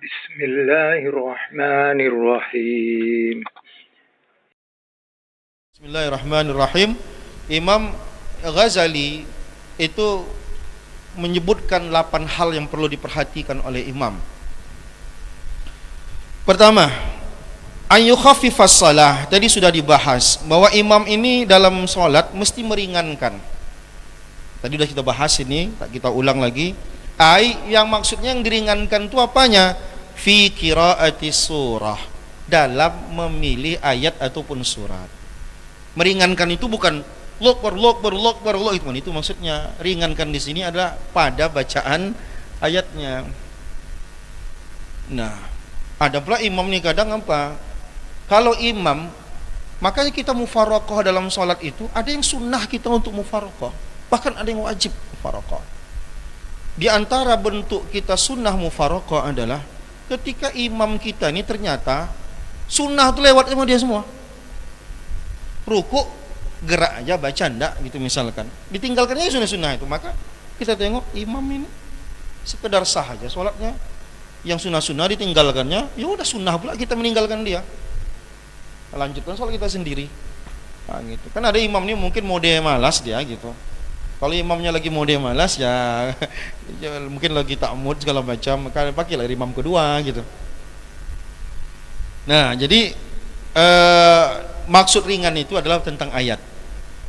Bismillahirrahmanirrahim. Bismillahirrahmanirrahim. Imam Ghazali itu menyebutkan 8 hal yang perlu diperhatikan oleh imam. Pertama, an yukhaffifas shalah. Tadi sudah dibahas bahwa imam ini dalam sholat mesti meringankan. Tadi sudah kita bahas ini, tak kita ulang lagi. Yang maksudnya yang diringankan itu apanya? Fi qiraati surah, dalam memilih ayat ataupun surat. Meringankan itu bukan lokbar itu maksudnya. Ringankan di sini adalah pada bacaan ayatnya. Nah, ada pula imam nih kadang apa? Kalau imam, makanya kita mufaraqah dalam salat itu ada yang sunnah kita untuk mufaraqah, bahkan ada yang wajib mufaraqah. Di antara bentuk kita sunnah mufaraqah adalah ketika imam kita ini ternyata sunnah itu lewat sama dia semua. Rukuk gerak aja baca ndak gitu misalkan. Ditinggalkannya sunnah-sunnah itu, maka kita tengok imam ini sekedar sah aja sholatnya. Yang sunnah-sunnah ditinggalkannya, ya udah sunnah pula kita meninggalkan dia. Lanjutkan sholat kita sendiri. Nah, gitu. Kan ada imam ini mungkin mode malas dia gitu. Kalau imamnya lagi mode malas ya, ya mungkin lagi tak mood segala macam, maka pakailah imam kedua gitu. Nah, jadi maksud ringan itu adalah tentang ayat.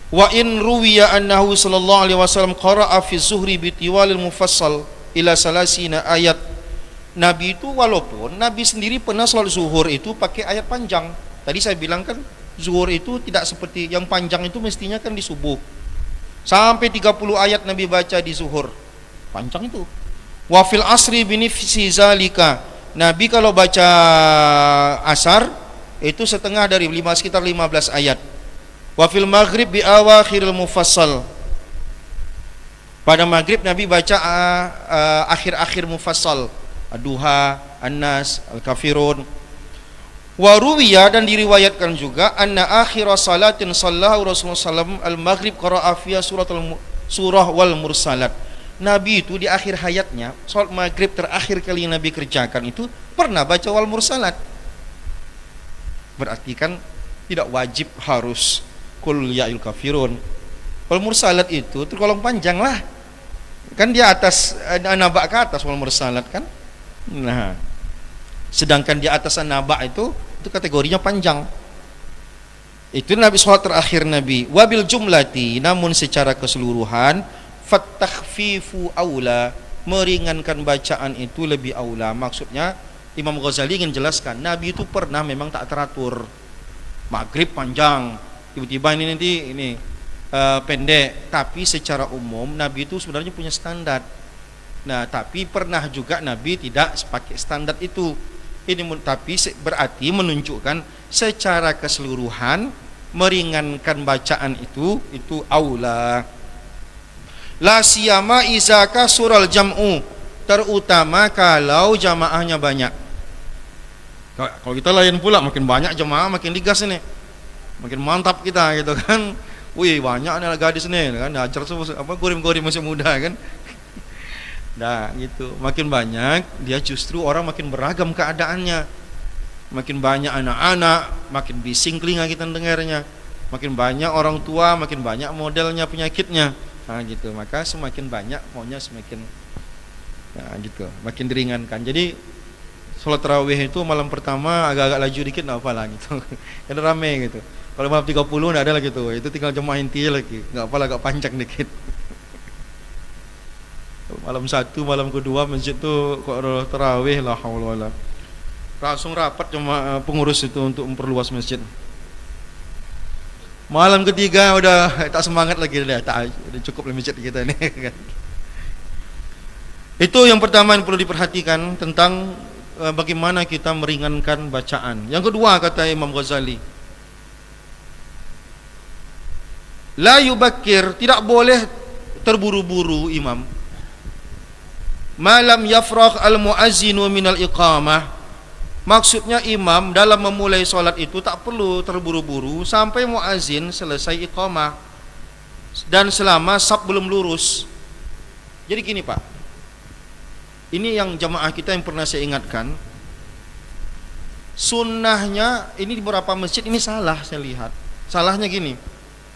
Wa in ruwiya annahu sallallahu alaihi wasallam qara'a fi zuhri bi tiwalil mufassal ila salasina ayat. Nabi itu walaupun Nabi sendiri pernah salat zuhur itu pakai ayat panjang. Tadi saya bilang kan zuhur itu tidak seperti yang panjang itu, mestinya kan di subuh. Sampai 30 ayat Nabi baca di zuhur. Panjang itu. Wa fil asri binifsi zalika. Nabi kalau baca asar itu setengah dari sekitar 15 ayat. Wa fil maghrib bi awakhiril mufassal. Pada maghrib Nabi baca akhir-akhir mufassal. Ad-Duha, An-Nas, Al-Kafirun. Wa ruwiya, dan diriwayatkan juga anna akhir salatin sallahu Rasulullah sallam al-maghrib qara'a fiha surah wal mursalat. Nabi itu di akhir hayatnya, salat maghrib terakhir kali Nabi kerjakan itu pernah baca wal mursalat. Berarti kan tidak wajib harus qul ya'il kafirun. Wal mursalat itu tergolong panjang lah. Kan di atas nabak ke atas wal mursalat kan. Nah, sedangkan di atas nabak itu kategorinya panjang. Itu Nabi sholat terakhir Nabi. Wabil jumlati, namun secara keseluruhan, fattakhfifu aula, meringankan bacaan itu lebih aula. Maksudnya Imam Ghazali ingin jelaskan, Nabi itu pernah memang tak teratur. Maghrib panjang, tiba-tiba ini pendek. Tapi secara umum Nabi itu sebenarnya punya standar. Nah, tapi pernah juga Nabi tidak pakai standar itu. Ini tapi berarti menunjukkan secara keseluruhan meringankan bacaan itu aula. La siyama izaka sural jam'u, terutama kalau jamaahnya banyak. Kalau kita lain pula, makin banyak jamaah makin digas ini, makin mantap kita gitu kan. Wih, banyak nih gadis nih kan, ajar gorim-gorim masih muda kan. Nah gitu, makin banyak dia justru orang makin beragam keadaannya, makin banyak anak-anak, makin bising telinga kita dengarnya, makin banyak orang tua, makin banyak modelnya penyakitnya. Nah gitu, maka semakin banyak maunya semakin, nah gitu, makin diringankan. Jadi sholat tarawih itu malam pertama agak-agak laju dikit nggak apa lah gitu, kan rame gitu. Kalau malam 30 nggak ada lagi tuh, itu tinggal jemaah inti lagi, nggak apa lah, agak panjang dikit. Malam 1, malam kedua masjid tuh kok tarawih, la haula wala. Langsung rapat cuma pengurus itu untuk memperluas masjid. Malam ketiga udah tak semangat lagi, udah cukup masjid kita ini kan. Itu yang pertama yang perlu diperhatikan tentang bagaimana kita meringankan bacaan. Yang kedua kata Imam Ghazali, la yubakkir, tidak boleh terburu-buru imam. Malam yafragh al-muazzinu minal iqamah, maksudnya imam dalam memulai sholat itu tak perlu terburu-buru sampai muazzin selesai iqamah dan selama saf belum lurus. Jadi gini Pak, Ini yang jamaah kita yang pernah saya ingatkan. Sunnahnya ini di beberapa masjid ini salah saya lihat. Salahnya gini.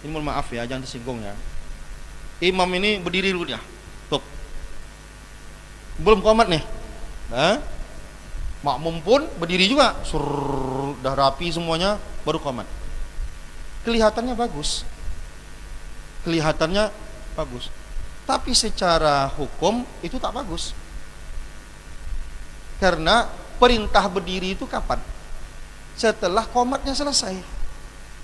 Ini mohon maaf ya, jangan tersinggung ya. Imam ini berdiri dulu dia. Tuh. Belum qomat nih. Nah, makmum pun berdiri juga. Dah rapi semuanya baru qomat. Kelihatannya bagus. Kelihatannya bagus. Tapi secara hukum itu tak bagus. Karena perintah berdiri itu kapan? Setelah qomatnya selesai.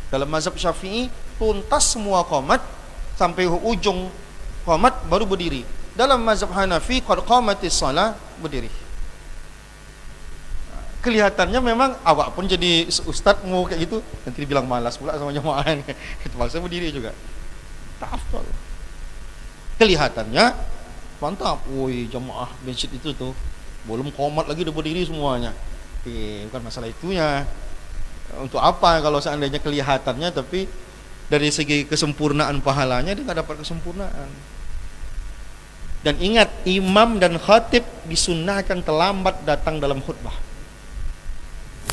Dalam mazhab Syafi'i tuntas semua qomat sampai ujung qomat baru berdiri. Dalam mazhab Hanafi qad qamatis shalah berdiri. Kelihatannya memang awak pun jadi ustaz mau kayak gitu, nanti dibilang malas pula sama jemaah. Itu maksudnya berdiri juga. Tak afdal. Kelihatannya mantap. Woi, jemaah masjid itu tuh belum qomat lagi udah berdiri semuanya. Bukan masalah itunya. Untuk apa kalau seandainya kelihatannya, tapi dari segi kesempurnaan pahalanya dia nggak dapat kesempurnaan. Dan ingat, imam dan khatib disunnahkan terlambat datang dalam khutbah.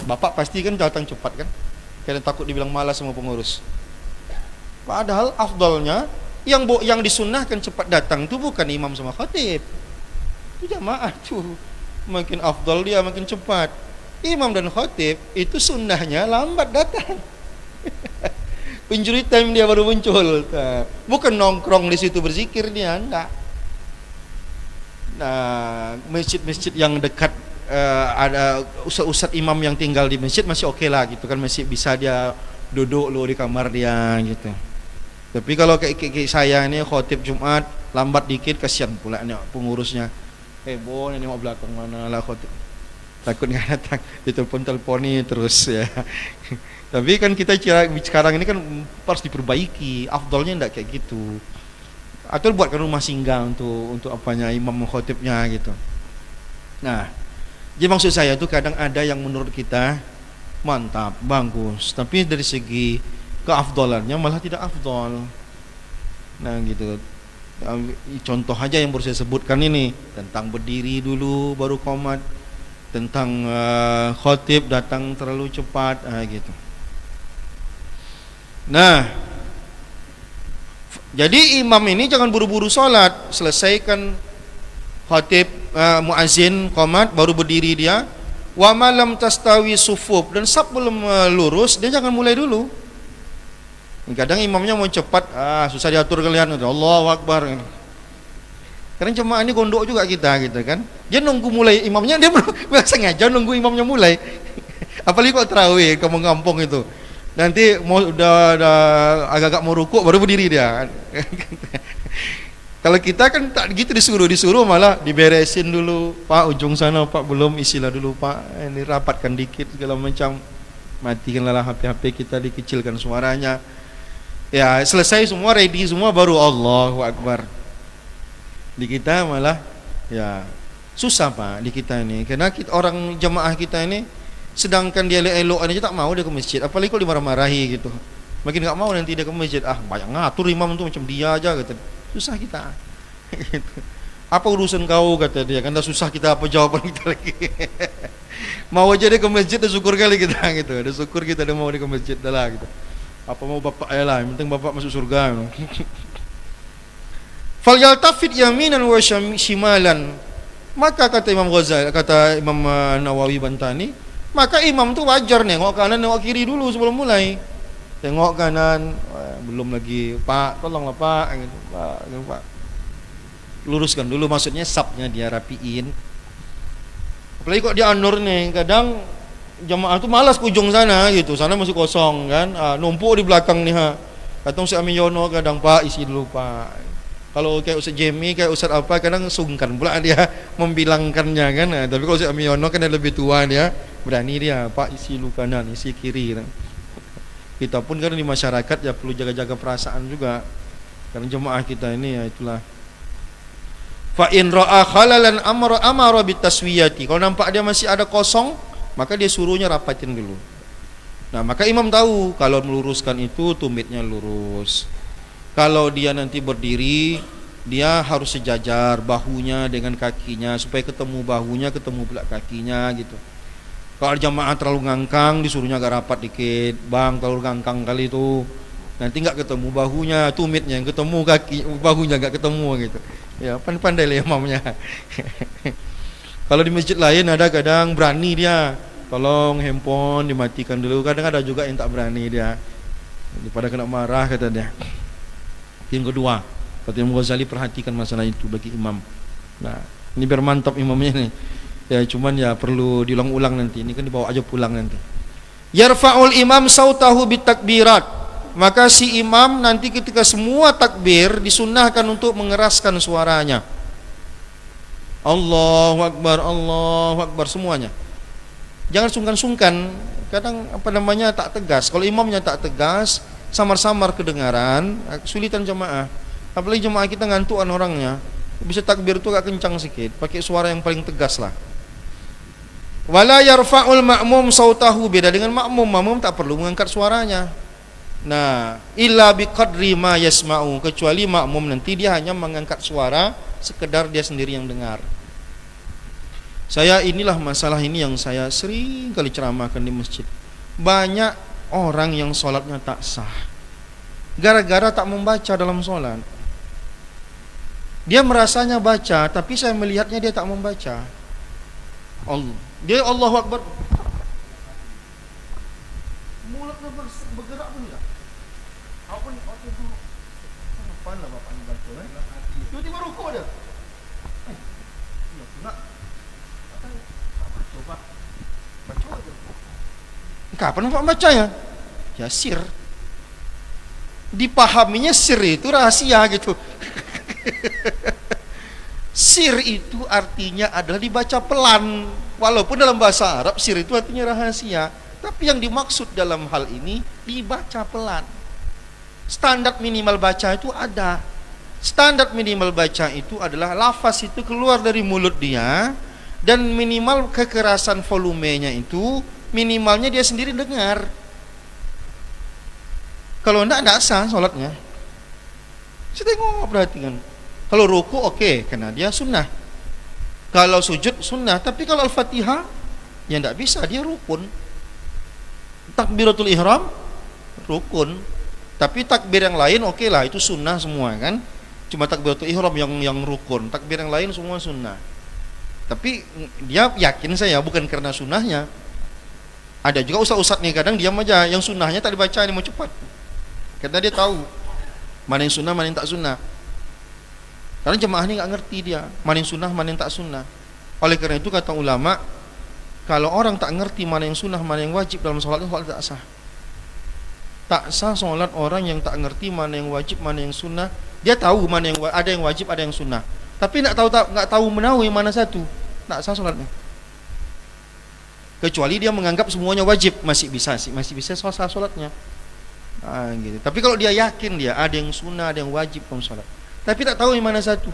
Bapak pasti kan datang cepat kan? Karena takut dibilang malas sama pengurus. Padahal afdalnya yang disunnahkan cepat datang itu bukan imam sama khatib. Itu jamaah tuh. Makin afdal dia makin cepat. Imam dan khatib itu sunnahnya lambat datang. Injury time dia baru muncul. Bukan nongkrong di situ berzikir dia, enggak. Nah, masjid-masjid yang dekat ada ustaz-ustaz imam yang tinggal di masjid masih oke lah gitu kan, masih bisa dia duduk lo di kamar dia gitu. Tapi kalau kayak saya ini khotib Jumat lambat dikit, kasihan pula nih pengurusnya. Heboh ini mau belakang mana lah khotib. Takut nggak datang, ditelepon-teleponi terus ya. Tapi kan kita sekarang ini kan harus diperbaiki, afdolnya enggak kayak gitu. Atau buatkan rumah singgah untuk apanya imam khotibnya gitu. Nah, jadi maksud saya itu kadang ada yang menurut kita mantap, bagus, tapi dari segi keafdolannya malah tidak afdol. Nah gitu. Contoh aja yang baru saya sebutkan ini, tentang berdiri dulu baru qomat, tentang khotib datang terlalu cepat gitu. Nah, jadi imam ini jangan buru-buru sholat, selesaikan khotib muazzin qomat baru berdiri dia. Wa malam tastawi sufuf, dan saf belum lurus dia jangan mulai dulu. Kadang imamnya mau cepat, susah diatur kalian. Allahu Akbar. Karena jemaah ini gondok juga kita gitu kan. Dia nunggu mulai imamnya, dia sengaja nunggu imamnya mulai. Apalagi kalau tarawih kamu kampung itu. Nanti mau udah agak-agak mau rukuk baru berdiri dia. Kalau kita kan tak gitu, disuruh malah diberesin dulu. Pak, ujung sana Pak belum, isilah dulu Pak. Ini rapatkan dikit segala macam. Matikanlah HP kita, dikecilkan suaranya. Ya, selesai semua, ready semua baru Allahu Akbar. Di kita malah ya susah Pak di kita ini. Karena orang jemaah kita ini, sedangkan dia elok aja tak mau dia ke masjid. Apalagi kalau dimarah-marahi gitu. Makin enggak mau nanti dia ke masjid. Banyak ngatur imam tuh macam dia aja kata. Susah kita. Gitu. Apa urusan kau kata dia. Kan dah susah kita, apa jawaban kita lagi. Mau aja dia ke masjid, dah syukur kali kita gitu. Dah syukur kita dia mau dia ke masjid dah lah gitu. Apa mau bapak ya lah, yang penting bapak masuk surga. Fal yaltafit yaminan wa shimalan. Maka kata Imam Ghazali, kata Imam Nawawi Bantani, maka imam tu wajar nengok kanan nengok kiri dulu sebelum mulai. Tengok kanan, belum lagi Pak, tolonglah Pak gitu. Pak. Luruskan dulu, maksudnya sapnya dia rapiin. Apalagi kok dia anur nih, kadang jamaah tu malas ke ujung sana gitu, sana masih kosong kan, numpuk di belakang nih Kata Ustaz Amin Yono kadang, Pak isi dulu Pak. Kalau kayak Ustaz Jemi, kayak Ustaz apa, kadang sungkan pula dia membilangkannya kan. Tapi kalau Ustaz Amin Yono kan dia lebih tua, dia berani dia, Pak isi dulu kanan, isi kiri kan. Kita pun kan di masyarakat ya perlu jaga-jaga perasaan juga. Karena jemaah kita ini ya itulah. Fa in ra'a khalalan amara bitaswiyati. Kalau nampak dia masih ada kosong, maka dia suruhnya rapatin dulu. Nah, maka imam tahu kalau meluruskan itu tumitnya lurus. Kalau dia nanti berdiri dia harus sejajar bahunya dengan kakinya, supaya ketemu bahunya, ketemu pula kakinya gitu. Kalau jamaah terlalu ngangkang, disuruhnya agak rapat dikit. Bang, terlalu ngangkang kali itu, nanti nggak ketemu bahunya, tumitnya yang ketemu, kaki bahunya nggak ketemu gitu. Ya pandai-pandai lah imamnya. Kalau di masjid lain ada kadang berani dia, tolong handphone dimatikan dulu. Kadang ada juga yang tak berani dia, daripada kena marah kata dia. Yang kedua, kata Imam Ghazali, perhatikan masalah itu bagi imam. Nah, ini biar mantap imamnya nih. Ya cuman ya perlu diulang-ulang nanti. Ini kan dibawa aja pulang nanti. Yarfa'ul imam sautahu bitakbirat. Maka si imam nanti ketika semua takbir disunnahkan untuk mengeraskan suaranya. Allahu Akbar semuanya. Jangan sungkan-sungkan. Kadang tak tegas. Kalau imamnya tak tegas, samar-samar kedengaran, kesulitan jemaah. Apalagi jemaah kita ngantukan orangnya, bisa takbir itu agak kencang sedikit, pakai suara yang paling tegas lah. Wala yarfa'ul ma'mum sautahu, beda dengan makmum tak perlu mengangkat suaranya. Nah, illa biqadri ma yasma'u, kecuali makmum nanti dia hanya mengangkat suara sekedar dia sendiri yang dengar. Inilah masalah ini yang saya sering kali ceramahkan di masjid. Banyak orang yang sholatnya tak sah gara-gara tak membaca dalam sholat. Dia merasanya baca, tapi saya melihatnya dia tak membaca. Dia Allahu Akbar, mulutnya bergerak pun tidak. Apa nih? Apa lah bapak ni bantu kan? Tiba-tiba rukuk dia. Ya pula. Coba. Baca aja. Kapan bapak bacanya? Ya sir. Dipahaminya sir itu rahasia gitu. Sir itu artinya adalah dibaca pelan. Walaupun dalam bahasa Arab sir itu artinya rahasia, tapi yang dimaksud dalam hal ini dibaca pelan. Standar minimal baca itu ada. Standar minimal baca itu adalah lafaz itu keluar dari mulut dia, dan minimal kekerasan volumenya itu minimalnya dia sendiri dengar. Kalau enggak sah sholatnya. Saya tengok, perhatikan. Kalau ruku oke, karena dia sunnah. Kalau sujud sunnah, tapi kalau Al-Fatihah ya enggak bisa, dia rukun. Takbiratul ihram rukun. Tapi takbir yang lain oke lah, itu sunnah semua kan. Cuma takbiratul ihram yang rukun. Takbir yang lain semua sunnah. Tapi dia yakin saya bukan karena sunnahnya. Ada juga ustaz-ustaz nih kadang diam aja, yang sunnahnya tak dibaca, ini mau cepat. Karena dia tahu mana yang sunnah, mana yang tak sunnah. Karena jemaah ini nggak ngerti dia mana yang sunnah, mana yang tak sunnah. Oleh karena itu kata ulama, kalau orang tak ngerti mana yang sunnah, mana yang wajib dalam sholat, sholat tak sah. Tak sah sholat orang yang tak ngerti mana yang wajib, mana yang sunnah. Dia tahu mana yang ada yang wajib, ada yang sunnah, tapi nggak tahu menahu mana satu, tak sah sholatnya. Kecuali dia menganggap semuanya wajib, masih bisa sah sholatnya. Gitu. Tapi kalau dia yakin dia ada yang sunnah, ada yang wajib dalam sholat, tapi tak tahu yang mana satu,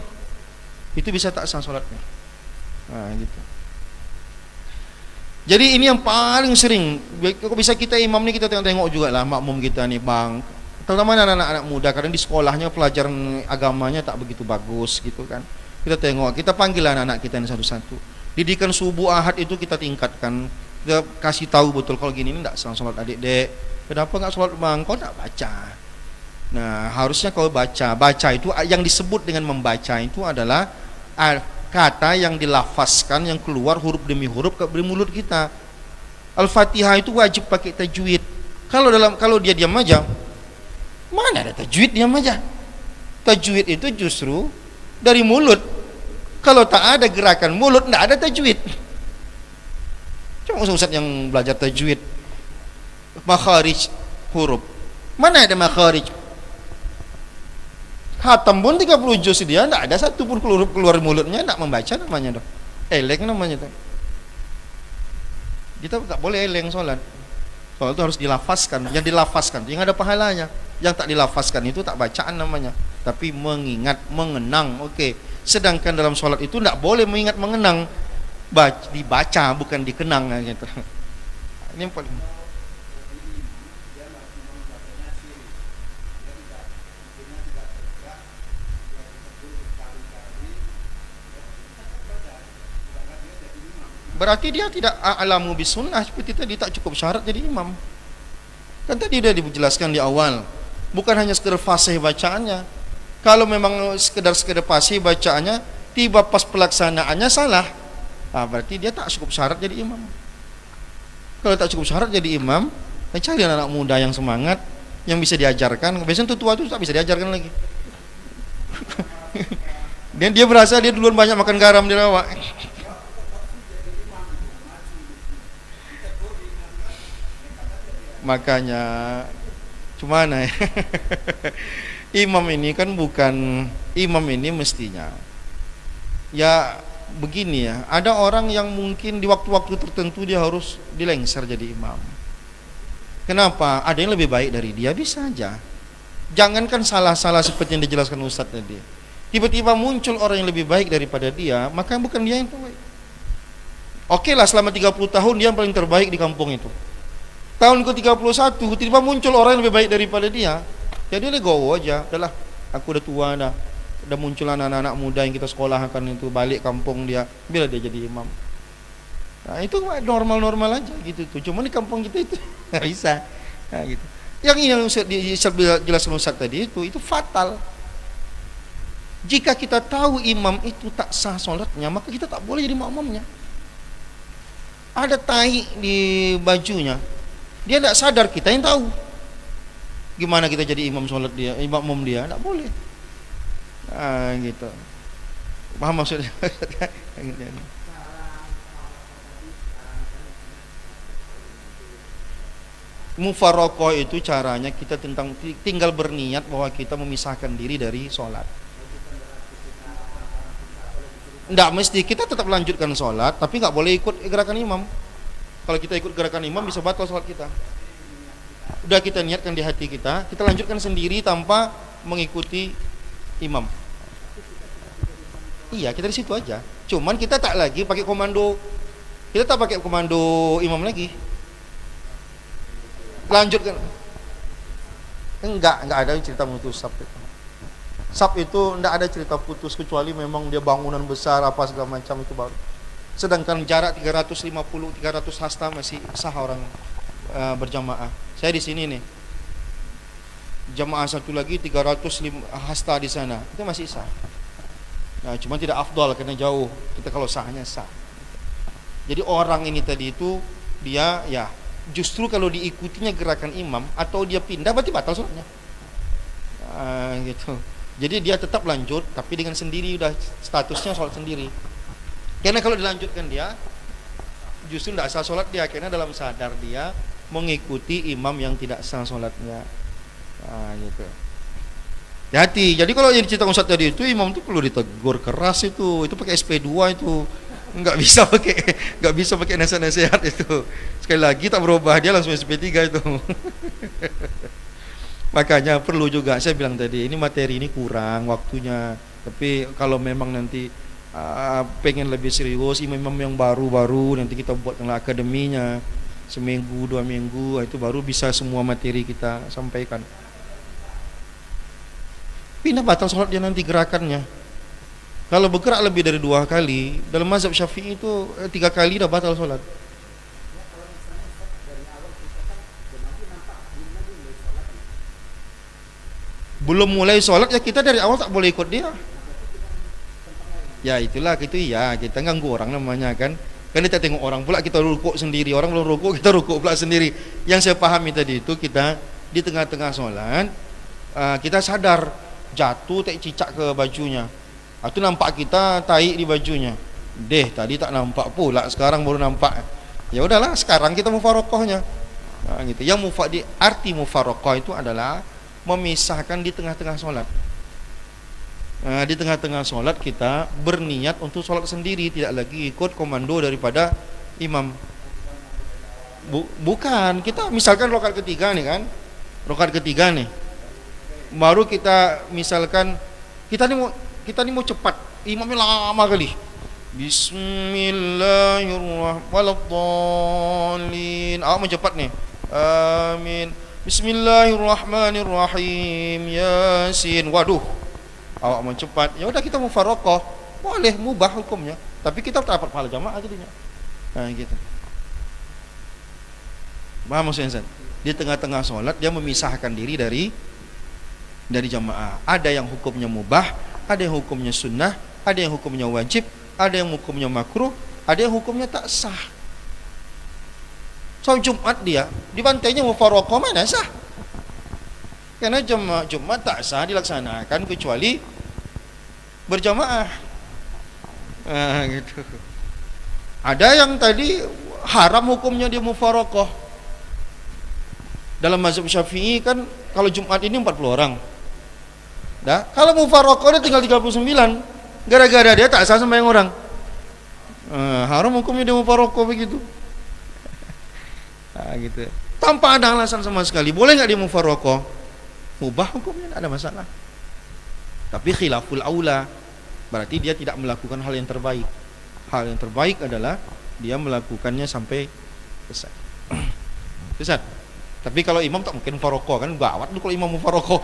itu bisa tak sah sholatnya. Gitu. Jadi ini yang paling sering. Kok bisa kita imam ni kita tengok juga lah makmum kita ni bang, terutama anak-anak muda, kadang di sekolahnya pelajaran agamanya tak begitu bagus gitu kan. Kita tengok, kita panggil anak-anak kita ni satu-satu. Didikan subuh ahad itu kita tingkatkan, kita kasih tahu betul kalau gini ni tak sah sholat adik-adik. Kenapa enggak sholat bang? Kau tak baca. Nah, harusnya kau baca. Baca itu yang disebut dengan membaca itu adalah kata yang dilafazkan, yang keluar huruf demi huruf dari mulut kita. Al-Fatihah itu wajib pakai tajwid. Kalau dia diam aja, mana ada tajwid, diam aja. Tajwid itu justru dari mulut. Kalau tak ada gerakan mulut, enggak ada tajwid. Cuma ustaz yang belajar tajwid, makharij huruf, mana ada makharij? Khatam pun 30 juz dia enggak ada satu pun keluar mulutnya, enggak membaca namanya dong. Eleng namanya tuh. Kita enggak boleh eleng sholat. Sholat itu harus dilafazkan, yang dilafazkan yang ada pahalanya. Yang tak dilafazkan itu tak bacaan namanya, tapi mengingat, mengenang. Oke. Sedangkan dalam sholat itu enggak boleh mengingat, mengenang. Dibaca bukan dikenang gitu. Ini yang paling. berarti dia tidak a'lamu bis sunnah, seperti tadi tak cukup syarat jadi imam. Kan tadi sudah dijelaskan di awal, bukan hanya sekedar fasih bacaannya. Kalau memang sekedar fasih bacaannya, tiba pas pelaksanaannya salah, berarti dia tak cukup syarat jadi imam. Kalau tak cukup syarat jadi imam, cari anak muda yang semangat, yang bisa diajarkan. Biasanya tua itu tak bisa diajarkan lagi. Dan dia berasa dia duluan banyak makan garam di rawa. Makanya cumana ya. Imam ini kan bukan imam ini mestinya ya begini ya. Ada orang yang mungkin di waktu-waktu tertentu dia harus dilengser jadi imam. Kenapa? Ada yang lebih baik dari dia, bisa aja. Jangankan salah-salah seperti yang dijelaskan Ustadz tadi. Tiba-tiba muncul orang yang lebih baik daripada dia, maka bukan dia yang terbaik. Oke lah, selama 30 tahun dia yang paling terbaik di kampung itu. Tahun ke-31 tiba-tiba muncul orang yang lebih baik daripada dia. Jadi legowo aja, udahlah, aku udah tua dah. Udah muncul anak-anak muda yang kita sekolahkan itu balik kampung dia, bila dia jadi imam. Nah, itu normal-normal aja gitu tuh. Cuma di kampung kita itu nggak bisa. Nah, gitu. Yang ini yang jelaskan Ustaz tadi itu fatal. Jika kita tahu imam itu tak sah sholatnya, maka kita tak boleh jadi makmumnya. Ada tai di bajunya, dia tidak sadar, kita yang tahu. Gimana kita jadi imam sholat dia, makmum dia? Tidak boleh. Gitu. Paham maksudnya? Mufarokoh itu caranya kita tinggal berniat bahwa kita memisahkan diri dari sholat. Tidak mesti, kita tetap lanjutkan sholat, tapi nggak boleh ikut gerakan imam. Kalau kita ikut gerakan imam bisa batal sholat kita. Udah kita niatkan di hati kita lanjutkan sendiri tanpa mengikuti imam. Iya, kita di situ aja. Cuman kita tak lagi pakai komando. Kita tak pakai komando imam lagi. Lanjutkan. Enggak ada cerita putus sab itu. Sab itu enggak ada cerita putus kecuali memang dia bangunan besar apa segala macam itu baru. Sedangkan jarak 350 300 hasta masih sah orang berjamaah. Saya di sini nih. Jamaah satu lagi 305 hasta di sana. Itu masih sah. Nah, cuma tidak afdal karena jauh. Kita kalau sahnya sah. Jadi orang ini tadi itu dia ya justru kalau diikutinya gerakan imam atau dia pindah berarti batal sholatnya. Gitu. Jadi dia tetap lanjut tapi dengan sendiri, udah statusnya sholat sendiri. Karena kalau dilanjutkan dia justru tidak sah sholat dia, karena dalam sadar dia mengikuti imam yang tidak sah sholatnya. Gitu. Hati. Jadi kalau yang diceritakan Ustaz tadi itu imam itu perlu ditegur keras itu pakai SP2 itu. Nggak bisa pakai nasihat-nasihat itu. Sekali lagi tak berubah dia langsung SP3 itu. Makanya perlu juga, saya bilang tadi ini materi ini kurang waktunya. Tapi kalau memang nanti pengen lebih serius, imam yang baru nanti kita buat dengan akademinya seminggu 2 minggu, itu baru bisa semua materi kita sampaikan. Pindah batal sholat dia nanti gerakannya. Kalau bergerak lebih dari 2 kali, dalam mazhab Syafi'i itu 3 kali dah batal sholat. Belum mulai sholat ya kita dari awal tak boleh ikut dia. Ya itulah itu ya, kita ganggu orang namanya kan. Kan kita tengok orang pula kita rukuk sendiri, orang belum rukuk kita rukuk pula sendiri. Yang saya pahami tadi itu kita di tengah-tengah sholat kita sadar jatuh tak cicak ke bajunya. Itu nampak kita taik di bajunya. Tadi tak nampak pula, sekarang baru nampak. Ya udahlah, sekarang kita mufarokohnya. Gitu. Yang arti mufarokoh itu adalah memisahkan di tengah-tengah sholat. Di tengah-tengah sholat kita berniat untuk sholat sendiri, tidak lagi ikut komando daripada imam. Bukan, kita misalkan rakaat ketiga nih kan, baru kita misalkan kita nih mau cepat, imamnya lama kali. Bismillahirrahmanirrahim. Mau cepat nih. Amin. Bismillahirrahmanirrahim. Yasin. Waduh. Awak mau cepat. Ya udah kita mufarokoh. Boleh mubah hukumnya. Tapi kita tak dapat pahala jamaah jadinya. Gitu. Paham maksudnya Ustaz? Di tengah-tengah sholat dia memisahkan diri dari jamaah. Ada yang hukumnya mubah, ada yang hukumnya sunnah, ada yang hukumnya wajib, ada yang hukumnya makruh, ada yang hukumnya tak sah. Sholat Jumat dia di bantainya mufaraqah mana sah? Karena Jumat tak sah dilaksanakan kecuali berjamaah. Gitu. Ada yang tadi haram hukumnya dia mufaraqah. Dalam mazhab Syafi'i kan kalau Jumat ini 40 orang. Dah, kalau mufaraqah dia tinggal 39. Gara-gara dia tak sah sama yang orang. Haram hukumnya dia mufaraqah begitu. Gitu. Tanpa ada alasan sama sekali. Boleh enggak dia mufaraqah? Mubah hukumnya, tidak ada masalah. Tapi khilaful aula, berarti dia tidak melakukan hal yang terbaik. Hal yang terbaik adalah dia melakukannya sampai selesai. Ustaz, tapi kalau imam tak mungkin mufaraqah kan, gawat lu kalau imam mufaraqah.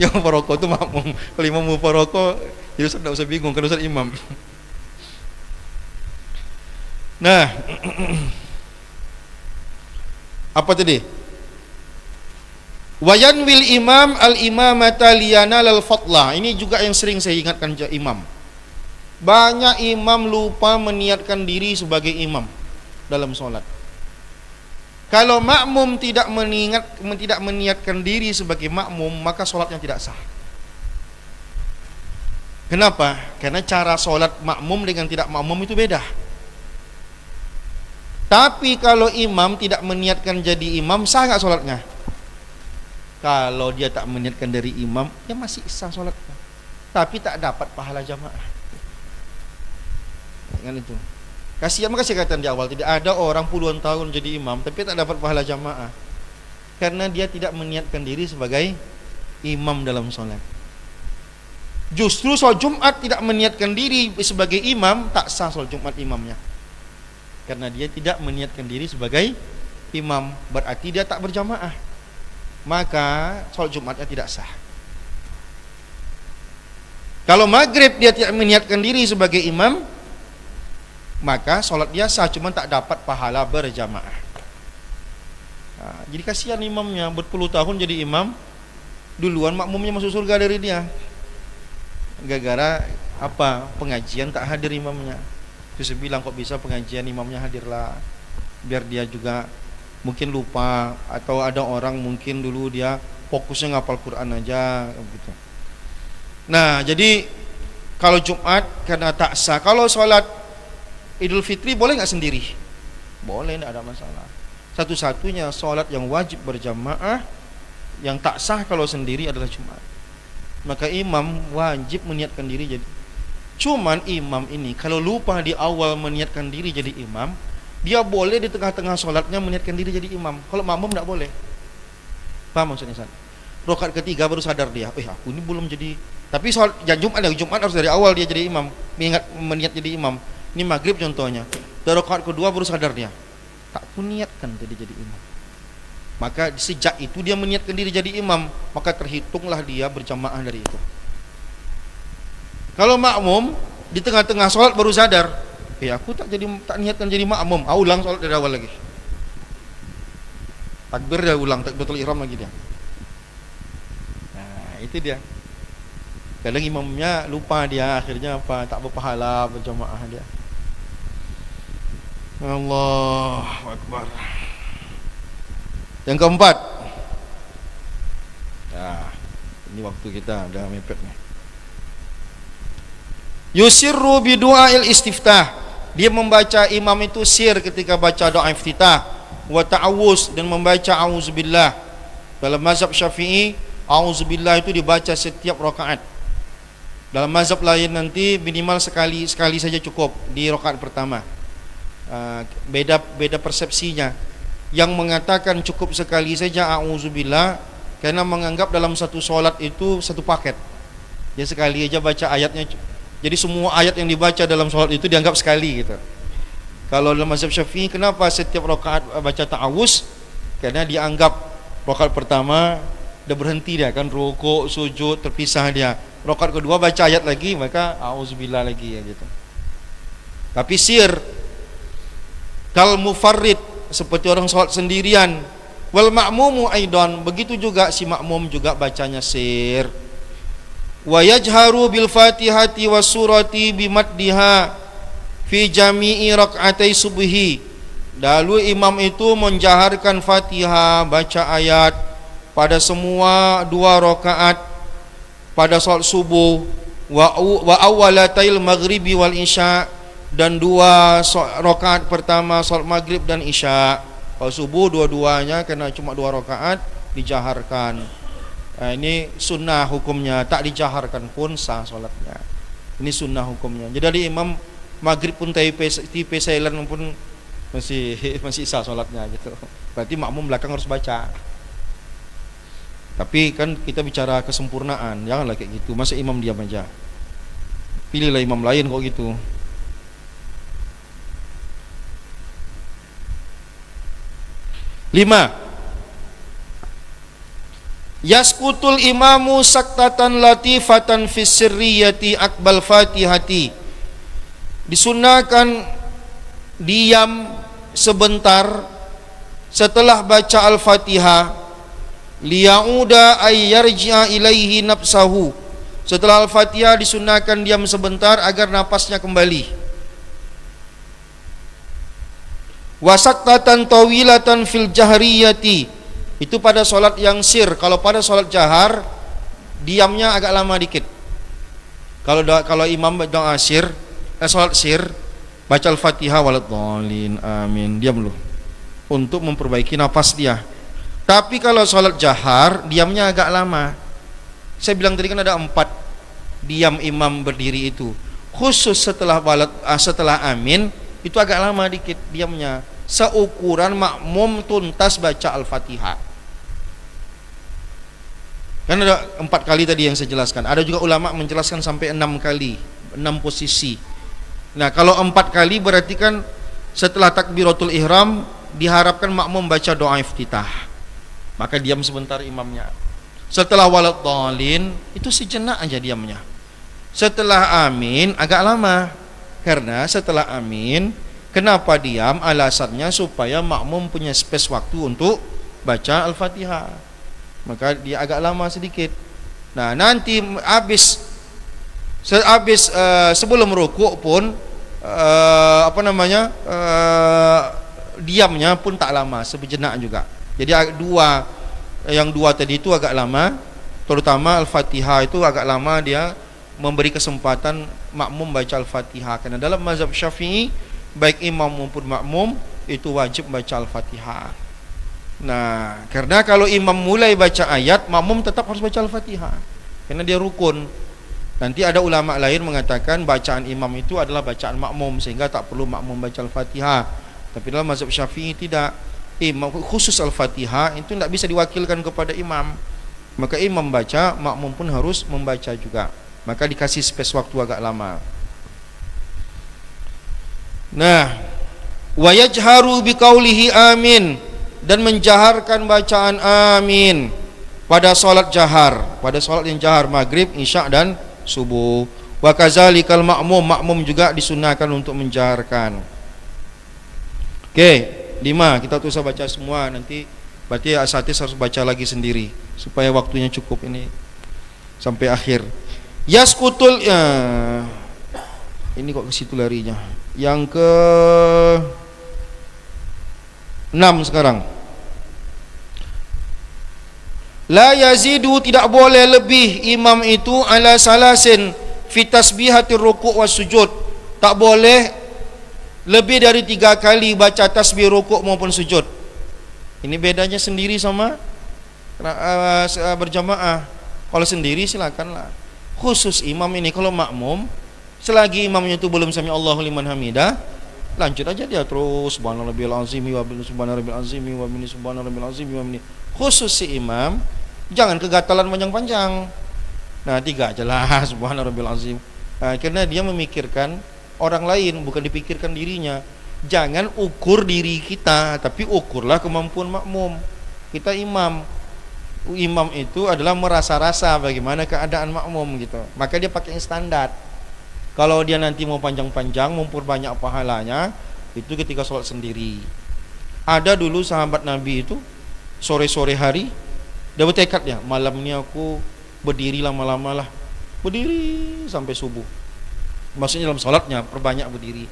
Yang mufaraqah itu makmum. Kalau imam mufaraqah, ya Ustaz tidak usah bingung kan Ustaz imam. Nah, apa tadi? Wayanwil imam al-imamata liyanal al-fadlah. Ini juga yang sering saya ingatkan imam. Banyak imam lupa meniatkan diri sebagai imam dalam sholat. Kalau makmum tidak meniatkan diri sebagai makmum, maka sholatnya tidak sah. Kenapa? Karena cara sholat makmum dengan tidak makmum itu beda. Tapi kalau imam tidak meniatkan jadi imam, sah nggak sholatnya? Kalau dia tak meniatkan dari imam, ya masih sah sholatnya, tapi tak dapat pahala jamaah. Kan itu. Kasihan, maka saya katakan di awal, tidak ada orang puluhan tahun jadi imam tapi tak dapat pahala jamaah, karena dia tidak meniatkan diri sebagai imam dalam sholat. Justru sholat Jumat tidak meniatkan diri sebagai imam, tak sah sholat Jumat imamnya, karena dia tidak meniatkan diri sebagai imam, berarti dia tak berjamaah, maka sholat Jumatnya tidak sah. Kalau maghrib dia tidak meniatkan diri sebagai imam, maka sholat dia sah, cuma tak dapat pahala berjamaah. Jadi kasihan imamnya, berpuluh tahun jadi imam, duluan makmumnya masuk surga dari dia, gara-gara apa? Pengajian tak hadir imamnya. Terus saya bilang, kok bisa pengajian imamnya hadirlah, biar dia juga mungkin lupa, atau ada orang mungkin dulu dia fokusnya ngapal Quran aja gitu. Nah, jadi kalau Jumat karena tak sah. Kalau sholat Idul Fitri boleh nggak sendiri? Boleh, tidak ada masalah. Satu-satunya sholat yang wajib berjamaah yang tak sah kalau sendiri adalah Jumat. Maka imam wajib meniatkan diri jadi. Cuman imam ini kalau lupa di awal meniatkan diri jadi imam, dia boleh di tengah-tengah sholatnya meniatkan diri jadi imam. Kalau makmum tidak boleh. Paham maksudnya? Rakaat ketiga baru sadar dia, aku ini belum jadi. Tapi sholat Jumat harus dari awal dia jadi imam, meniat jadi imam. Ini maghrib contohnya, dari rakaat kedua baru sadar dia, tak pun niatkan jadi imam. Maka sejak itu dia meniatkan diri jadi imam, maka terhitunglah dia berjamaah dari itu. Kalau makmum di tengah-tengah sholat baru sadar, aku tak niatkan jadi makmum, ulang sholat dari awal lagi. Takbir dia ulang, takbiratul ihram lagi dia. Nah, itu dia. Kadang imamnya lupa dia, akhirnya apa? Tak berpahala berjamaah dia. Allahu Akbar. Yang keempat. Ini waktu kita udah mepet nih. Yusirru bi du'ail istiftah. Dia membaca, imam itu sir ketika baca doa iftitah, wa ta'awuz, dan membaca auzubillah. Dalam mazhab Syafi'i, auzubillah itu dibaca setiap rakaat. Dalam mazhab lain nanti minimal sekali saja cukup di rakaat pertama. Beda persepsinya. Yang mengatakan cukup sekali saja auzubillah karena menganggap dalam satu solat itu satu paket. Dia sekali aja baca ayatnya. Jadi semua ayat yang dibaca dalam solat itu dianggap sekali gitu. Kalau dalam mazhab Syafi'i, kenapa setiap rakaat baca ta'awuz? Karena dianggap rakaat pertama udah berhenti dia kan, rukuk, sujud, terpisah dia. Rakaat kedua baca ayat lagi, maka auzubillah lagi ya gitu. Tapi sir Kal mufarrid, seperti orang salat sendirian. Wal ma'mumu aidan, begitu juga si makmum juga bacanya sir. Wa yajharu bil fatihati was surati bimaddiha fi jami'i rak'atai subhi. Lalu imam itu menjaharkan Fatihah, baca ayat pada semua 2 rakaat pada salat subuh, wa awwalatail maghribi wal isya, dan 2 rakaat pertama salat maghrib dan isya. Kalau subuh dua-duanya kena cuma 2 rakaat dijaharkan. Ini sunnah hukumnya, tak dijaharkan pun sah salatnya. Ini sunnah hukumnya. Jadi imam maghrib pun tipe silent pun masih sah salatnya gitu. Berarti makmum belakang harus baca. Tapi kan kita bicara kesempurnaan, janganlah kayak gitu. Masa imam diam aja? Pilihlah imam lain kok gitu. Lima, yaskutul imamu saktatan latifatan fis sirriyati akbal fatihati. Disunnahkan diam sebentar setelah baca Al-Fatihah, liyauda ay yarji'a ilaihi nafsahu. Setelah Al-Fatihah disunnahkan diam sebentar agar napasnya kembali. Wasaktatan tawilatan fil jahriyati, itu pada solat yang sir. Kalau pada solat jahar diamnya agak lama dikit. Kalau imam doa sir, solat sir, baca Al-Fatihah waladhdallin amin, diam dulu untuk memperbaiki nafas dia. Tapi kalau sholat jahar diamnya agak lama. Saya bilang tadi kan ada 4 diam imam berdiri itu. Khusus setelah amin itu agak lama dikit diamnya, seukuran makmum tuntas baca Al-Fatihah. Kan ada 4 kali tadi yang saya jelaskan. Ada juga ulama menjelaskan sampai 6 kali, 6 posisi. Nah, kalau 4 kali berarti kan setelah takbiratul ihram diharapkan makmum baca doa iftitah. Maka diam sebentar imamnya. Setelah waladhdallin itu sejenak aja diamnya. Setelah amin agak lama. Karena setelah amin, kenapa diam? Alasannya supaya makmum punya space waktu untuk baca Al-Fatihah. Maka dia agak lama sedikit. Nah, nanti sebelum rukuk pun diamnya pun tak lama, sejenak juga. Jadi yang dua tadi itu agak lama, terutama Al-Fatihah itu agak lama, dia memberi kesempatan makmum baca Al-Fatihah. Karena dalam mazhab Syafi'i baik imam maupun makmum itu wajib baca Al-Fatihah. Nah, karena kalau imam mulai baca ayat, makmum tetap harus baca Al-Fatihah karena dia rukun. Nanti ada ulama lain mengatakan bacaan imam itu adalah bacaan makmum sehingga tak perlu makmum baca Al-Fatihah. Tapi dalam mazhab Syafi'i tidak. Imam khusus Al-Fatihah itu tidak bisa diwakilkan kepada imam. Maka imam baca, makmum pun harus membaca juga. Maka dikasih space waktu agak lama. Nah, wa yajharu biqaulihi amin, dan menjaharkan bacaan amin pada salat jahar, pada salat yang jahar maghrib, isya dan subuh. Wa kazalikal makmum juga disunahkan untuk menjaharkan. Oke. 5, kita tuh usah baca semua, nanti berarti asatis harus baca lagi sendiri supaya waktunya cukup ini sampai akhir. Yaskutul ini kok ke situ larinya. Yang ke 6 sekarang. La yazidu, tidak boleh lebih imam itu ala salasin fi tasbihatir ruku' was sujud. Tak boleh lebih dari 3 kali baca tasbih rukuk maupun sujud. Ini bedanya sendiri sama berjamaah. Kalau sendiri silakanlah. Khusus imam ini, kalau makmum selagi imamnya itu belum sami Allahu liman hamidah, lanjut aja dia terus subhanallahil azim wa bihamdihi subhanallahil azim wa bihamdihi subhanallahil azim wa bihamdihi. Khusus si imam jangan kegatalan panjang-panjang. Nah, 3 aja lah subhanallahil azim. Karena dia memikirkan orang lain, bukan dipikirkan dirinya. Jangan ukur diri kita, tapi ukurlah kemampuan makmum. Kita imam itu adalah merasa-rasa bagaimana keadaan makmum gitu. Maka dia pakai standar. Kalau dia nanti mau panjang-panjang, memperbanyak pahalanya, Itu ketika sholat sendiri. Ada dulu sahabat Nabi itu sore-sore hari dia bertekad ya, malam ini aku berdiri lama-lama lah, berdiri sampai subuh. Maksudnya dalam sholatnya perbanyak berdiri.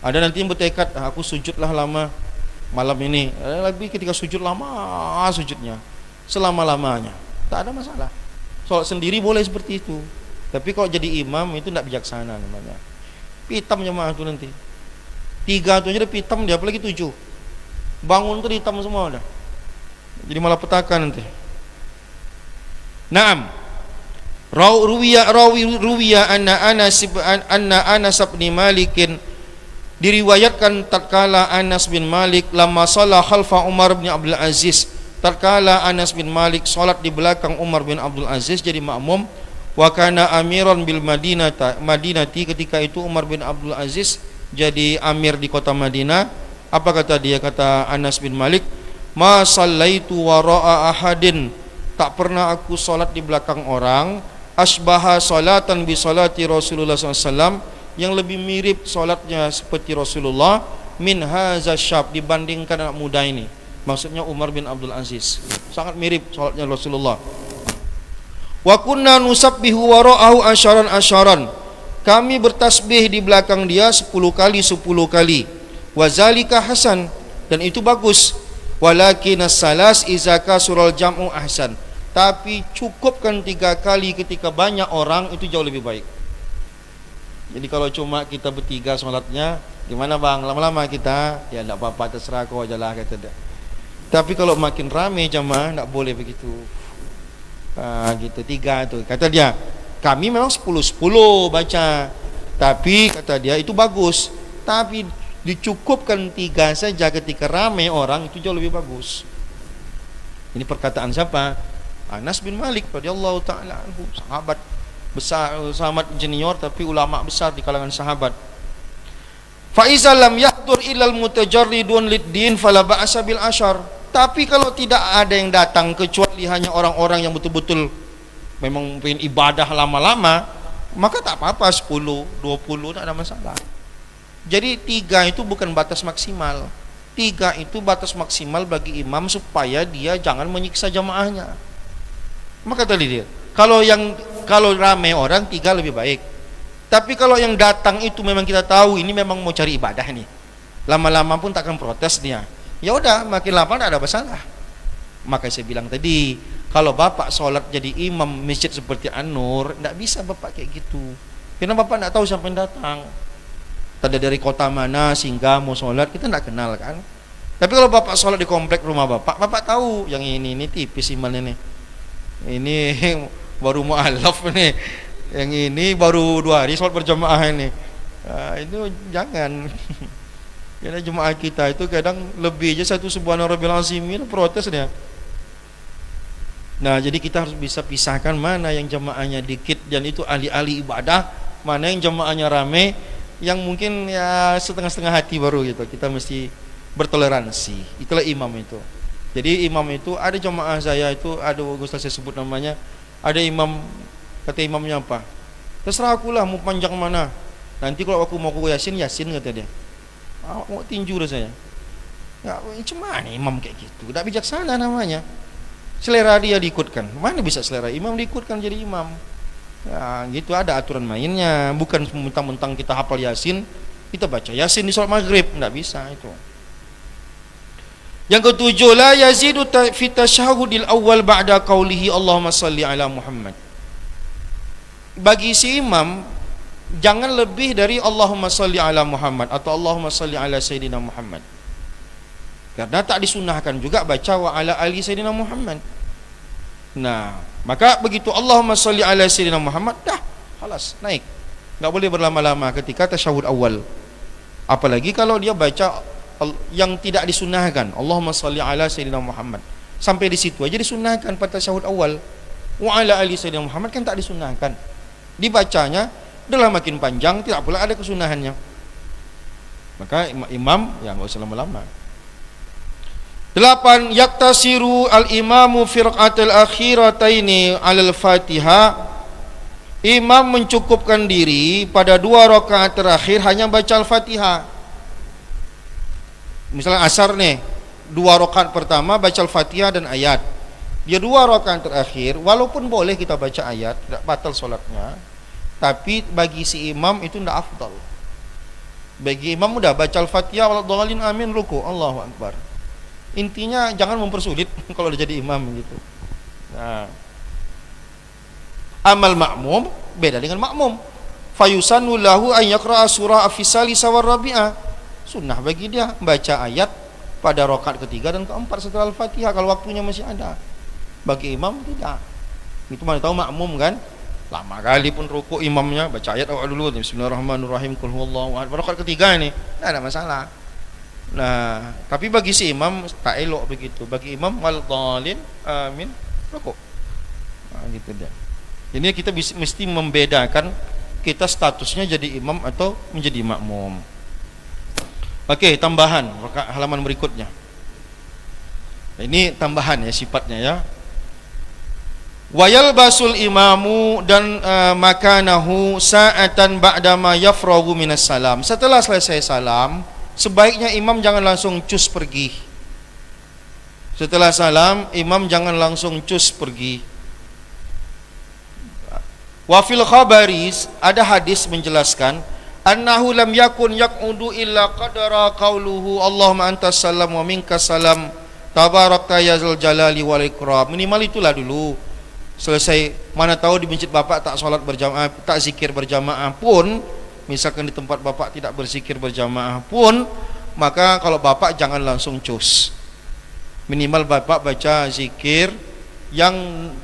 Ada nanti yang bertekad, aku sujudlah lama malam ini. Lebih ketika sujud lama sujudnya selama-lamanya, tak ada masalah. Sholat sendiri boleh seperti itu. Tapi kalau jadi imam itu tidak bijaksana namanya. Pitam jemaah itu nanti. 3 tu aja dia pitam dia, apalagi 7. Bangun tu hitam semua dah. Jadi malah petaka nanti. Naam. Ruwiya anna Anas bin Malikin, diriwayatkan tatkala Anas bin Malik lama salah khalfa Umar bin Abdul Aziz, tatkala Anas bin Malik salat di belakang Umar bin Abdul Aziz jadi makmum, wa kana amiran bil Madinati, ketika itu Umar bin Abdul Aziz jadi amir di kota Madinah. Apa kata dia? Kata Anas bin Malik, ma sallaitu wara'a ahadin, tak pernah aku salat di belakang orang, asbaha salatan bi salati Rasulullah SAW, yang lebih mirip salatnya seperti Rasulullah, min hadza syab, dibandingkan anak muda ini. Maksudnya Umar bin Abdul Aziz, sangat mirip salatnya Rasulullah. Wa kunna nusabbihu wara'ahu asyaran, kami bertasbih di belakang dia 10 kali 10 kali. Wa zalika hasan, dan itu bagus. Walakin as-salas izaka sural jam'u ahsan, tapi cukupkan 3 kali ketika banyak orang, itu jauh lebih baik. Jadi kalau cuma kita bertiga sholatnya, gimana bang? Lama-lama kita, ya tidak apa-apa, terserah kau aja lah, kata dia. Tapi kalau makin ramai jamaah, tidak boleh begitu. Gitu 3 tu. Kata dia, kami memang 10-10 baca, tapi kata dia itu bagus. Tapi dicukupkan 3 saja ketika ramai orang, itu jauh lebih bagus. Ini perkataan siapa? Anas bin Malik radhiyallahu taala anhu, sahabat besar, sahabat junior tapi ulama besar di kalangan sahabat. Fa iza lam yahdur illal mutajarridun lid-din fala ba'sa bil asyar. Tapi kalau tidak ada yang datang kecuali hanya orang-orang yang betul-betul memang pengen ibadah lama-lama, maka tak apa-apa 10, 20 tak ada masalah. Jadi 3 itu bukan batas maksimal. 3 itu batas maksimal bagi imam supaya dia jangan menyiksa jamaahnya. Maka tadi dia, kalau ramai orang 3 lebih baik. Tapi kalau yang datang itu memang kita tahu ini memang mau cari ibadah nih, lama-lama pun takkan protes dia. Ya udah, makin lama tidak ada masalah. Maka saya bilang tadi, kalau bapak sholat jadi imam masjid seperti An-Nur, tidak bisa bapak kayak gitu. Karena bapak tidak tahu siapa yang datang. Tadi dari kota mana sehingga mau sholat, kita tidak kenal kan. Tapi kalau bapak sholat di komplek rumah bapak, bapak tahu yang ini tipis imannya nih. Ini baru mu'alaf nih, yang ini baru 2 hari sholat berjamaah ini. Itu jangan. Karena jemaah kita itu kadang lebih aja satu subhana rabbil azim, itu protes dia. Nah, jadi kita harus bisa pisahkan mana yang jemaahnya dikit dan itu ahli-ahli ibadah, mana yang jemaahnya ramai, yang mungkin ya setengah-setengah hati baru gitu. Kita mesti bertoleransi. Itulah imam itu. Jadi imam itu, ada jemaah saya itu, ada Ustaz saya sebut namanya, ada imam, kata imamnya apa? Terserah akulah mau panjang mana. Nanti kalau aku mau ku yasin kata dia. Mau tinju dah saya. Ya, cuma nih imam kayak gitu. Tidak bijaksana namanya. Selera dia diikutkan. Mana bisa selera imam diikutkan jadi imam? Ya, gitu ada aturan mainnya. Bukan mentang-mentang kita hafal yasin, kita baca yasin di sholat maghrib. Tidak bisa itu. Yang ketujuh, la yazidu fi tasyahudil awal ba'da qaulihi Allahumma salli ala Muhammad. Bagi si imam, jangan lebih dari Allahumma salli ala Muhammad atau Allahumma salli ala Sayyidina Muhammad. Karena tak disunahkan juga baca wa ala ali Sayyidina Muhammad. Nah, maka begitu Allahumma salli ala Sayyidina Muhammad, dah, halas, naik. Tak boleh berlama-lama ketika tasyahud awal. Apalagi kalau dia baca yang tidak disunahkan, Allahumma salli ala Sayyidina Muhammad. Sampai di situ aja disunahkan pada tasyahud awal. Wa ala ali Sayyidina Muhammad kan tak disunahkan. Dibacanya adalah makin panjang, tidak pula ada kesunahannya. Maka imam ya enggak usah lama-lama. 8. Yaktasiru al-imamu firqatul akhirataini 'alal Fatihah. Imam mencukupkan diri pada 2 rakaat terakhir hanya baca Al-Fatihah. Misalnya asar nih, 2 rakaat pertama baca Al-Fatihah dan ayat. Dia 2 rakaat terakhir, walaupun boleh kita baca ayat, tidak batal sholatnya, tapi bagi si imam itu tidak afdal. Bagi imam udah baca Al-Fatihah, waladhdallin, amin, ruku, Allahu Akbar. Intinya jangan mempersulit kalau udah jadi imam gitu. Nah, amal makmum beda dengan makmum. Fayusannu lahu an yaqra'a surah afisali sawar rabi'ah. Sunnah bagi dia baca ayat pada rakaat ketiga dan keempat setelah Al-Fatihah kalau waktunya masih ada. Bagi imam tidak. Itu mana tahu makmum kan? Lama kali pun rukuk imamnya baca ayat awal dulu, bismillahirrahmanirrahim, qul huwallahu ahad. Rakaat ketiga ini tidak ada masalah. Nah, tapi bagi si imam tak elok begitu. Bagi imam waladhdallin, amin, rukuk. Nah, gitu dia. Jadi kita mesti membedakan kita statusnya jadi imam atau menjadi makmum. Oke, tambahan halaman berikutnya. Ini tambahan ya sifatnya ya. Wayal basul imamu dan makanahu sa'atan ba'dama yafragu minas salam. Setelah selesai salam, sebaiknya imam jangan langsung cus pergi. Setelah salam, imam jangan langsung cus pergi. Wa fil khabaris, ada hadis menjelaskan annahu lam yakun yaq'udu illa qadara qauluhu Allahumma antas salam wa minkas salam tabarakta ya zal jalali wal ikram. Minimal itulah dulu. Selesai, mana tahu di masjid bapak tak solat berjamaah, tak zikir berjamaah pun, misalkan di tempat bapak tidak berzikir berjamaah pun, maka kalau bapak jangan langsung cus. Minimal bapak baca zikir yang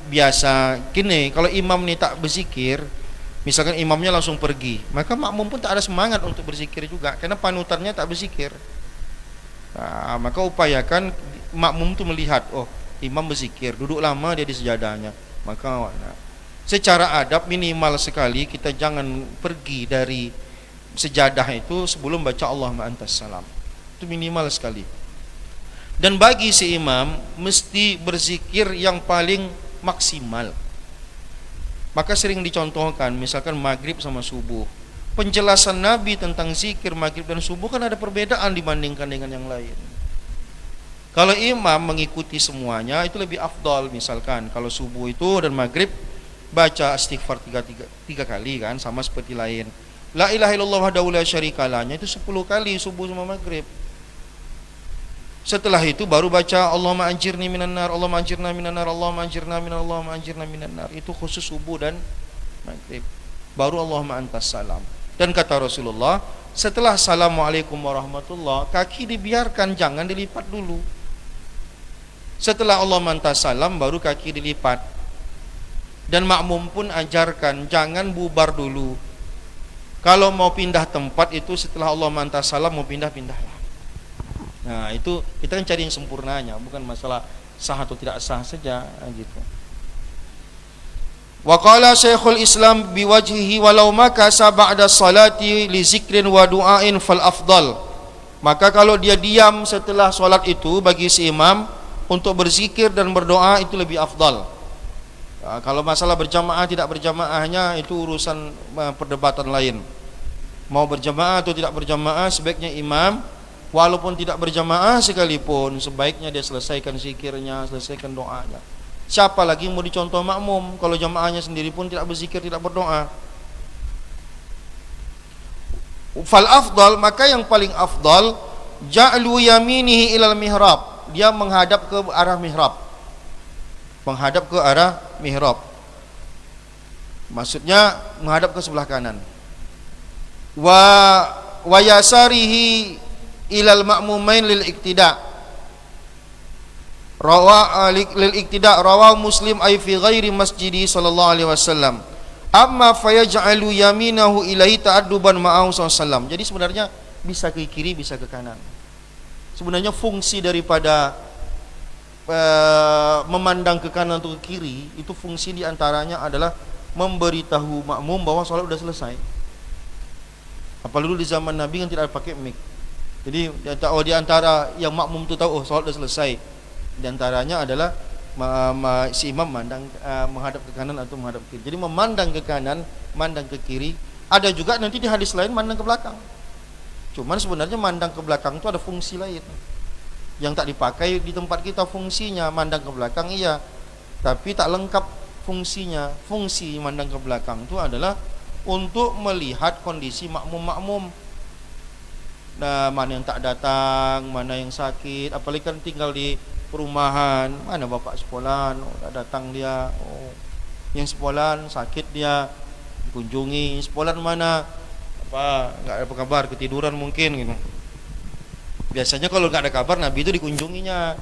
biasa. Gini, kalau imam ni tak berzikir, misalkan imamnya langsung pergi, maka makmum pun tak ada semangat untuk berzikir juga, karena panutannya tak berzikir. Nah, maka upayakan makmum tu melihat, oh imam berzikir, duduk lama dia di sejadahnya, maka secara adab minimal sekali kita jangan pergi dari sejadah itu sebelum baca Allahumma antas salam. Itu minimal sekali. Dan bagi si imam mesti berzikir yang paling maksimal. Maka sering dicontohkan misalkan maghrib sama subuh. Penjelasan Nabi tentang zikir maghrib dan subuh kan ada perbedaan dibandingkan dengan yang lain. Kalau imam mengikuti semuanya itu lebih afdal. Misalkan kalau subuh itu dan maghrib baca istighfar 3 kali kan, sama seperti lain. La ilaha illallah wahdahu la syarikalahnya itu 10 kali subuh sama maghrib. Setelah itu baru baca Allahumma anjirni minan nar, Allahumma anjirna minan nar, Allahumma anjirna minan, Allahumma anjirna minan nar. Itu khusus subuh dan maghrib. Baru Allahumma antas salam. Dan kata Rasulullah, setelah assalamualaikum warahmatullah, kaki dibiarkan, jangan dilipat dulu. Setelah Allahumma antas salam baru kaki dilipat. Dan makmum pun ajarkan jangan bubar dulu. Kalau mau pindah tempat itu setelah Allahumma antas salam mau pindah-pindahlah. Nah, itu kita kan cari yang sempurnanya, bukan masalah sah atau tidak sah saja gitu. Wa qala Syekhul Islam biwajhihi walau makasa ba'da salati li zikrin wa du'ain fal afdal. Maka kalau dia diam setelah salat itu bagi si imam untuk berzikir dan berdoa itu lebih afdal. Nah, kalau masalah berjamaah tidak berjamaahnya itu urusan perdebatan lain. Mau berjamaah atau tidak berjamaah, sebaiknya imam walaupun tidak berjamaah sekalipun sebaiknya dia selesaikan zikirnya, selesaikan doanya. Siapa lagi mau dicontoh makmum kalau jamaahnya sendiri pun tidak berzikir, tidak berdoa. Fal afdal, maka yang paling afdal ja'lu yaminihi ilal mihrab, dia menghadap ke arah mihrab. Menghadap ke arah mihrab. Maksudnya menghadap ke sebelah kanan. Wa yasarihi ilal ma'mumain lil iktida. Lil iktida rawahu Muslim ay fi ghairi masjidi sallallahu alaihi wasallam. Amma fayaj'alu yaminahu ilaihi ta'adduban ma'ahu sallallahu. Jadi sebenarnya bisa ke kiri, bisa ke kanan. Sebenarnya fungsi daripada memandang ke kanan atau ke kiri itu fungsi diantaranya adalah memberitahu makmum bahwa salat sudah selesai. Apalagi di zaman Nabi kan tidak pakai mic. Jadi di antara yang makmum itu tahu salat sudah selesai. Di antaranya adalah si imam menghadap ke kanan atau menghadap ke kiri. Jadi memandang ke kanan, memandang ke kiri. Ada juga nanti di hadis lain memandang ke belakang. Cuman sebenarnya mandang ke belakang itu ada fungsi lain yang tak dipakai di tempat kita. Fungsinya mandang ke belakang iya, tapi tak lengkap fungsinya. Fungsi mandang ke belakang itu adalah untuk melihat kondisi makmum-makmum. Nah, mana yang tak datang, mana yang sakit, apalagi kan tinggal di perumahan, mana bapak sekolah, oh, tak datang dia, oh, yang sekolah sakit dia, kunjungi. Sekolah mana, apa, nggak ada kabar, ketiduran mungkin gitu. Biasanya kalau nggak ada kabar Nabi itu dikunjunginya.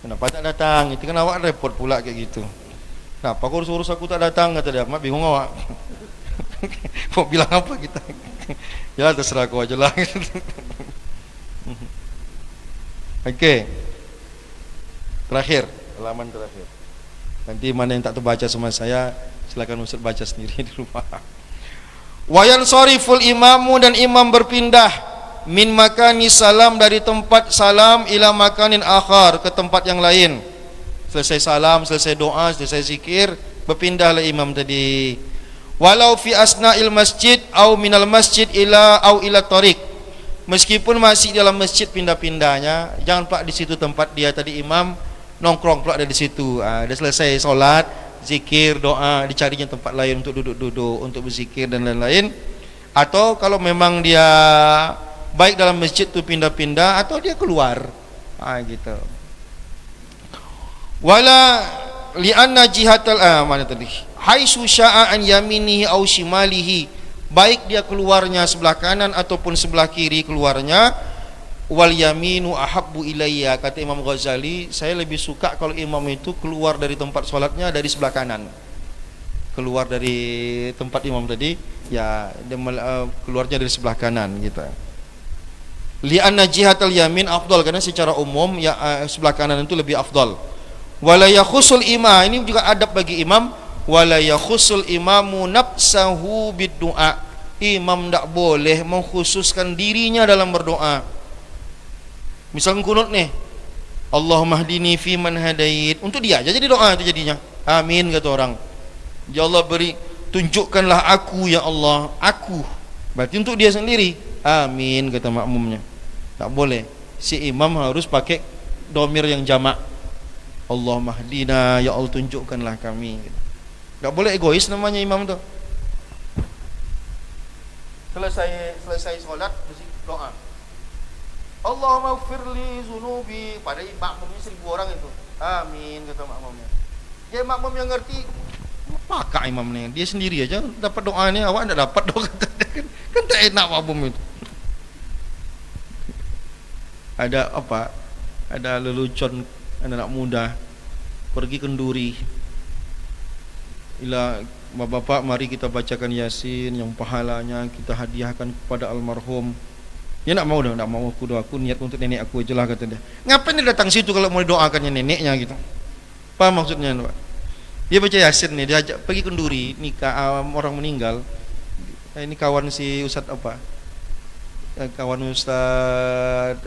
Kenapa tak datang? Itu kan awak repot pula kayak gitu. Kenapa kau urus aku tak datang? Kata dia, mak bingung awak. Mau bilang apa kita? Ya terserah kau aja lah. Oke. Terakhir, halaman terakhir. Nanti mana yang tak terbaca sama saya, silakan Ustaz baca sendiri di rumah. Wayan soriful imamu, dan imam berpindah min makani salam, dari tempat salam, ila makanin akhar, ke tempat yang lain. Selesai salam, selesai doa, selesai zikir, berpindahlah imam tadi. Walau fi asna'il masjid au minal masjid ila tariq, meskipun masih dalam masjid pindah-pindahnya, jangan pak di situ tempat dia tadi imam, nongkrong pula ada di situ. Dah selesai solat, zikir, doa, dicarinya tempat lain untuk duduk-duduk, untuk berzikir dan lain-lain. Atau kalau memang dia baik dalam masjid tu pindah-pindah, atau dia keluar, gitu. Wala li'anna jihatal mana tadi, haitsu sya'a an yaminihi au shimalihi, baik dia keluarnya sebelah kanan ataupun sebelah kiri keluarnya. Wal yaminu ahabbu ilayya, kata Imam Ghazali, saya lebih suka kalau imam itu keluar dari tempat sholatnya dari sebelah kanan. Keluar dari tempat imam tadi, ya keluarnya dari sebelah kanan gitu. Li'anna jihatal yamin afdal, karena secara umum ya sebelah kanan itu lebih afdal. Wala yakhusul imam, ini juga adab bagi imam. Wala yakhusul imamu nafsahu biddu'a, imam tak boleh mengkhususkan dirinya dalam berdoa. Misal kunut nih, Allahumma hdini fi man hadait, untuk dia aja jadi doa itu jadinya. Amin kata orang. Ya Allah tunjukkanlah aku ya Allah, aku. Berarti untuk dia sendiri. Amin kata makmumnya. Tak boleh. Si imam harus pakai domir yang jamak. Allahumma hdina, ya Allah tunjukkanlah kami. Tak boleh egois namanya imam tu. Selesai solat doa. Allahumma firli zunubi, pada makmumnya 1000 orang itu. Amin kata makmumnya. Dia makmum yang ngerti, pakak imamnya, dia sendiri aja dapat doa ni, awak tak dapat doa. Kan tak enak makmum itu. Ada apa? Ada lelucon anak muda pergi kenduri. Ila bapak, mari kita bacakan Yasin yang pahalanya kita hadiahkan kepada almarhum. Dia nak mau aku niat untuk nenek aku aja lah, kata dia. Ngapain dia datang situ kalau mau doakannya neneknya gitu? Apa maksudnya Pak? Dia baca Yasin nih, dia ajak pergi kenduri, nikah orang meninggal. Ini kawan si Ustaz apa? Kawan Ustaz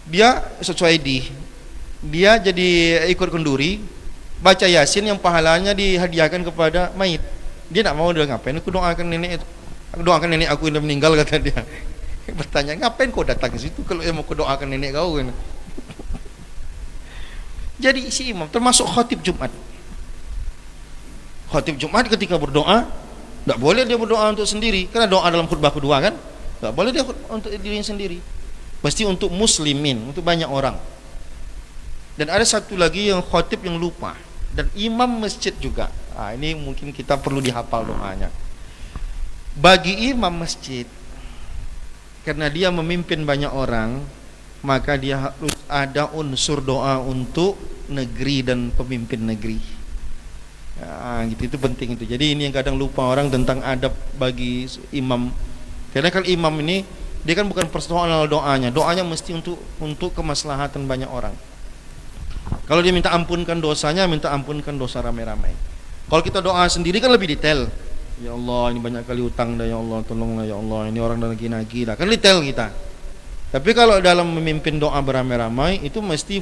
dia Ustaz Suaidi. Dia jadi ikut kenduri, baca Yasin yang pahalanya dihadiahkan kepada mayit. Dia nak mau, dia ngapain aku doakan nenek itu? Doakan nenek aku yang meninggal, kata dia. Bertanya, ngapain kau datang ke situ kalau mau kau doakan nenek kau kan? Jadi si imam termasuk khatib Jumat. Khatib Jumat ketika berdoa, tak boleh dia berdoa untuk sendiri, karena doa dalam khutbah kedua kan, tak boleh dia untuk dirinya sendiri. Mesti untuk muslimin, untuk banyak orang. Dan ada satu lagi yang khatib yang lupa, dan imam masjid juga. Ini mungkin kita perlu dihafal doanya. Bagi imam masjid, karena dia memimpin banyak orang, maka dia harus ada unsur doa untuk negeri dan pemimpin negeri. Gitu, itu penting itu. Jadi ini yang kadang lupa orang tentang adab bagi imam. Karena kan imam ini dia kan bukan personal doanya, doanya mesti untuk kemaslahatan banyak orang. Kalau dia minta ampunkan dosanya, minta ampunkan dosa ramai-ramai. Kalau kita doa sendiri kan lebih detail. Ya Allah, ini banyak kali utang dah, ya Allah tolonglah ya Allah, ini orang lagi nagih dah, kan detail kita. Tapi kalau dalam memimpin doa beramai-ramai itu mesti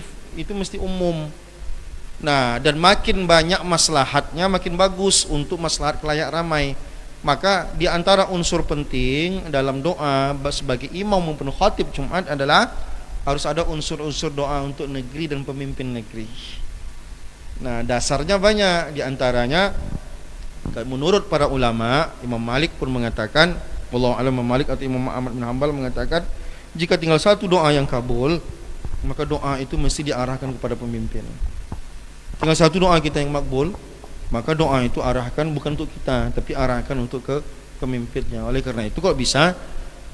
umum. Nah, dan makin banyak maslahatnya makin bagus untuk maslahat kelayak ramai. Maka di antara unsur penting dalam doa sebagai imam maupun khatib Jumat adalah harus ada unsur-unsur doa untuk negeri dan pemimpin negeri. Nah, dasarnya banyak, di antaranya menurut para ulama, Imam Malik pun mengatakan, wallahu a'lam, Imam Malik atau Imam Ahmad bin Hanbal mengatakan, jika tinggal satu doa yang kabul, maka doa itu mesti diarahkan kepada pemimpin. Tinggal satu doa kita yang makbul, maka doa itu arahkan bukan untuk kita, tapi arahkan untuk ke pemimpinnya. Oleh karena itu, kalau bisa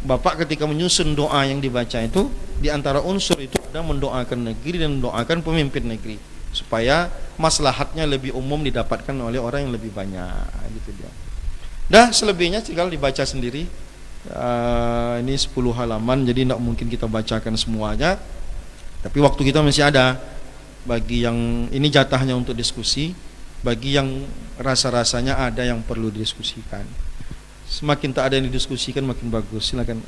Bapak ketika menyusun doa yang dibaca itu, di antara unsur itu ada mendoakan negeri dan mendoakan pemimpin negeri, supaya maslahatnya lebih umum didapatkan oleh orang yang lebih banyak, gitu dia. Dah, selebihnya tinggal dibaca sendiri. Ini 10 halaman, jadi tidak mungkin kita bacakan semuanya. Tapi waktu kita masih ada. Bagi yang ini jatahnya untuk diskusi, bagi yang rasa-rasanya ada yang perlu didiskusikan. Semakin tak ada yang didiskusikan makin bagus. Silakan.